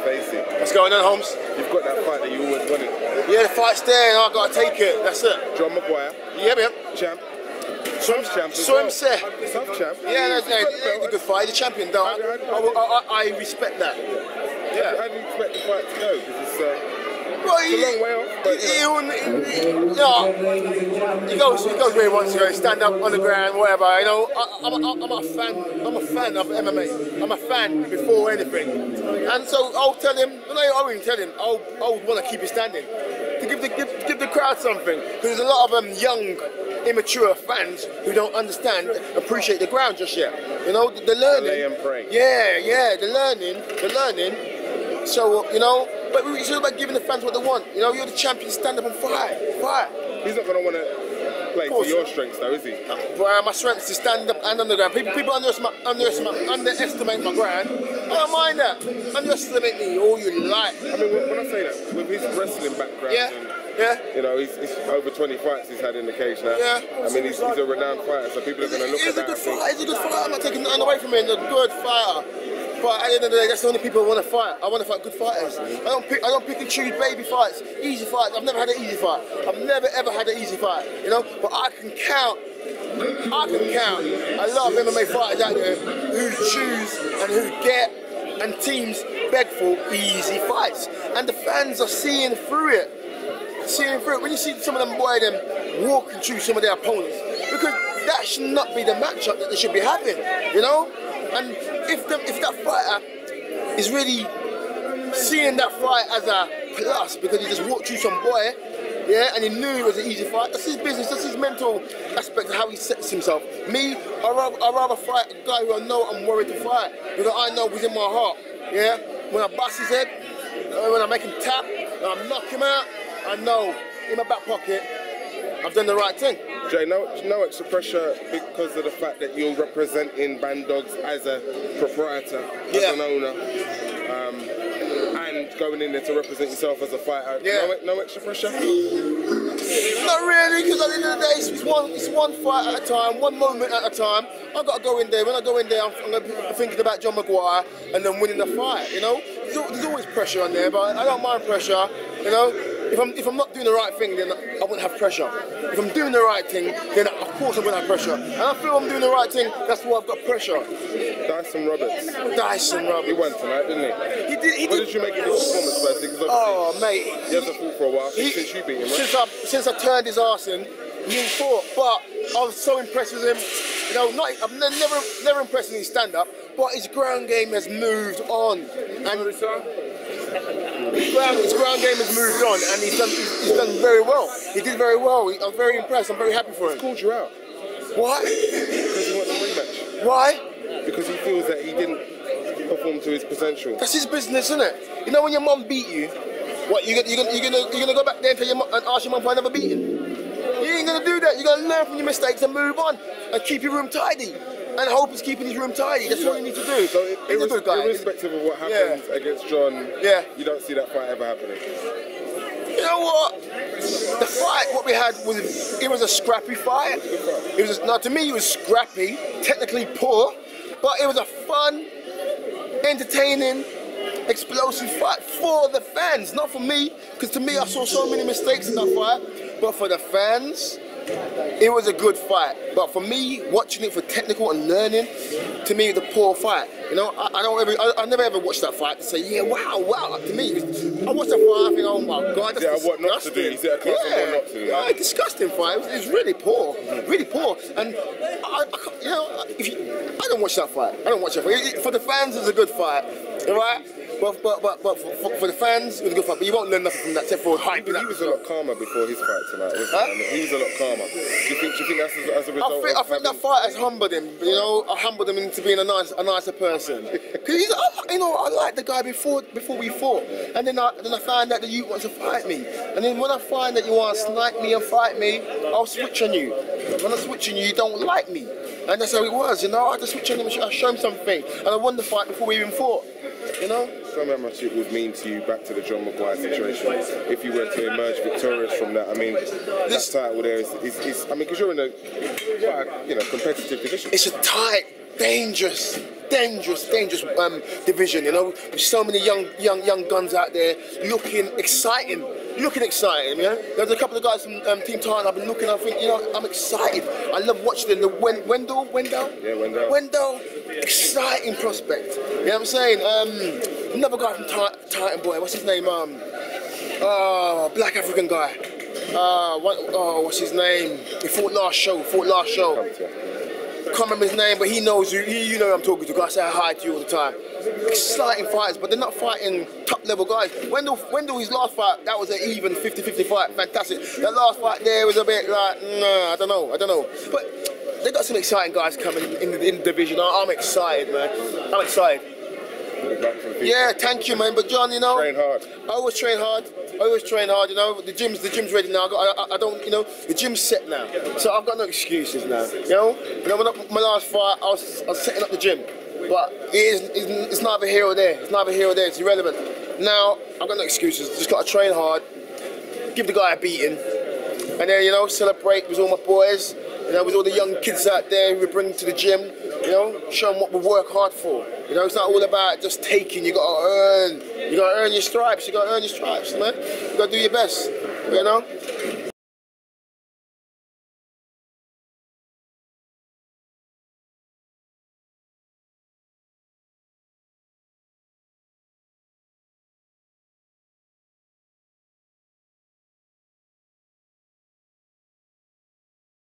Facey. What's going on, Holmes? You've got that fight that you always wanted. Yeah, the fight's there and I've got to take it. That's it. John Maguire. Yeah, man. Champ. Sum's champ as So well. I'm set. Sum's champ. Yeah, it's a good fight. The champion, though. I respect that. Yeah. How do you expect the fight to go? Because it's well, a long way off. But, he goes where he wants to go. Stand up on the ground, whatever. You know, I'm a fan of MMA. I'm a fan before anything. And so I'll tell him. I won't tell him. I'll want to keep it standing to give the crowd something. Because there's a lot of young, immature fans who don't understand, appreciate the ground just yet. You know, the learning. Lay and pray. Yeah, the learning. So you know. But it's all about giving the fans what they want. You know, you're the champion, stand up and fight. He's not going to want to play to your strengths though, is he? Well, my strength is to stand up and on the ground. People underestimate my ground. I don't mind that. Underestimate me all you like. I mean, when I say that, with his wrestling background, you know, he's over 20 fights he's had in the cage now. Yeah. I mean, he's a renowned fighter, so people are going to look at that. He's a good fighter. I'm not taking nothing away from him. He's a good fighter. But at the end of the day, that's the only people I want to fight. I want to fight good fighters. I don't pick and choose baby fights, easy fights. I've never had an easy fight. I've never ever had an easy fight. You know, but I can count a lot of MMA fighters out there who choose and who get and teams beg for easy fights, and the fans are seeing through it. When you see some of them boys walking through some of their opponents, because that should not be the matchup that they should be having. You know. And if that fighter is really seeing that fight as a plus because he just walked through some boy, yeah, and he knew it was an easy fight, that's his business, that's his mental aspect of how he sets himself. Me, I'd rather fight a guy who I know I'm worried to fight, because I know within my heart, yeah, when I bust his head, when I make him tap, and I knock him out, I know in my back pocket, I've done the right thing. Jay, no extra pressure because of the fact that you're representing Bandogs as a proprietor, as an owner, and going in there to represent yourself as a fighter. Yeah. No extra pressure? Not really, because at the end of the day, it's one fight at a time, one moment at a time. I've got to go in there. When I go in there, I'm going to be thinking about John Maguire and then winning the fight, you know? There's always pressure on there, but I don't mind pressure, you know? If I'm not doing the right thing, then I wouldn't have pressure. If I'm doing the right thing, then of course I'm going to have pressure. And I feel I'm doing the right thing, that's why I've got pressure. Dyson Roberts. He won tonight, didn't he? He did. What did you make of his performance, firstly? Oh, mate. He hasn't fought for a while since you beat him, right? Since I turned his arse in, he fought. But I was so impressed with him. You know, I've never impressed in his stand-up, but his ground game has moved on. And his ground game has moved on, and he's done very well. He did very well. I'm very impressed. I'm very happy for him. He's called you out. Why? Because he wants a rematch. Why? Because he feels that he didn't perform to his potential. That's his business, isn't it? You know, when your mum beat you, what you're gonna go back there and tell your mum and ask your mum for another beating? You ain't gonna do that. You're gonna learn from your mistakes and move on and keep your room tidy. And Hope is keeping his room tidy. That's what you need to do. So he's a good guy. Irrespective of what happens against John, you don't see that fight ever happening. You know what? The fight, what we had was a scrappy fight. To me, it was scrappy, technically poor, but it was a fun, entertaining, explosive fight for the fans, not for me. Because to me, I saw so many mistakes in that fight. But for the fans, it was a good fight. But for me, watching it for technical and learning, to me, it's a poor fight. You know, I never ever watched that fight to say, yeah, wow. To me, I watched that fight, I think, oh my God, that's disgusting. What not to do? Is it a class of what not to do? Yeah, disgusting fight. It was really poor, really poor. And I don't watch that fight. I don't watch that fight. For the fans, it's a good fight, right? But for the fans, it was a good fight. But you won't learn nothing from that except for hype. He was a lot calmer before his fight tonight. He was a lot calmer. Do you think that's as a result? I think that fight has humbled him. You know, I humbled him into being a nicer person. Because I liked the guy before we fought, and then I found out that you want to fight me. And then when I find that you want to snipe me and fight me, I'll switch on you. When I switch on you, you don't like me. And that's how it was. You know, I had to switch on him. I show him something, and I won the fight before we even fought. You know? Show me how much it would mean to you back to the John Maguire situation if you were to emerge victorious from that. I mean, that title there is I mean, because you're in a quite a, competitive division. It's a tight, dangerous dangerous division, you know. There's so many young guns out there looking exciting, yeah. There's a couple of guys from Team Titan I've been looking, I think, you know, I'm excited. I love watching them. The Wendell, exciting prospect. You know what I'm saying? Another guy from Titan Boy, what's his name? Black African guy. What's his name? He fought last show. Can't remember his name, but he knows you. You know who I'm talking to. I say hi to you all the time. Exciting fighters, but they're not fighting top level guys. Wendell, his last fight, that was an even 50-50 fight. Fantastic. That last fight there was a bit like, nah, I don't know. But they got some exciting guys coming in the division. I'm excited, man. I'm excited. Yeah, thank you, man. But John, you know, train hard. I always train hard, you know. The gym's ready now. I don't, you know, the gym's set now. So I've got no excuses now, you know. My last fight, I was setting up the gym. But it's neither here or there. It's irrelevant. Now, I've got no excuses. Just got to train hard, give the guy a beating, and then, you know, celebrate with all my boys, you know, with all the young kids out there who we bring to the gym, you know, show them what we work hard for. You know, it's not all about just taking. You got to earn your stripes. Man. You got to do your best, you know.